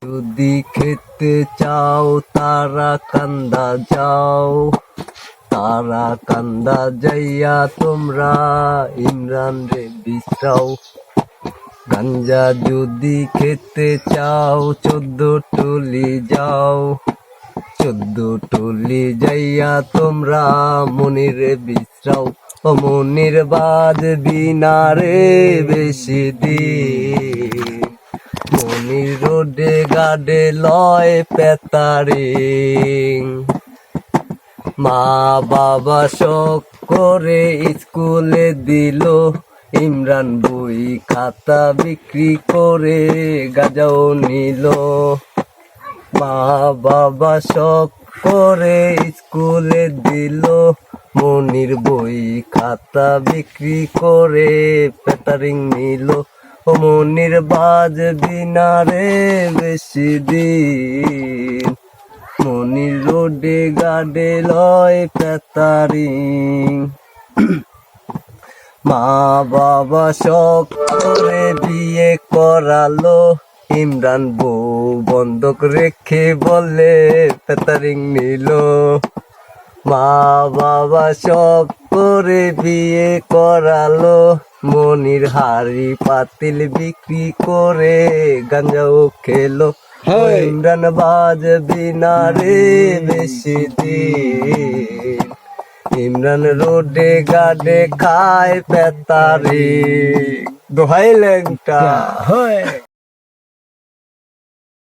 যদি খেতে চাও তারা কান্দা যাও, তারা কান্দা যাইয়া তোমরা ইমরান রে বিশ্রাও। গাঞ্জা যদি খেতে চাও 14 টলি যাও, 14 টলি যাইয়া তোমরা মনির রে বিশ্রাও। ও মনির বাজবি না রে বেশি দিন, মনির রোডে গাডে লয় পেতারিং। মা বাবা শখ করে স্কুলে দিল, ইমরান বই খাতা বিক্রি করে গাঁজাও নিল। মা বাবা শখ করে স্কুলে দিল, মনির বই খাতা বিক্রি করে পেতারিং নিল। ও মনির বাজবি না রে বেশি দিন, মনির রোডে গাডে লয় পেতারিং। মা বাবা শখ করে বিয়ে করালো, ইমরান বউ বন্ধক রেখে বলে পেতারিং নিল। মা বাবা শখ করে বিয়ে করালো, মনির হাড়ি পাতিল বিক্রি করে গাঞ্জাও খেলো। ইমরান বাজবি না রে বেশি দিন, ইমরান রোডে গাডে খায় পেতারি। দোহাই লেংটা।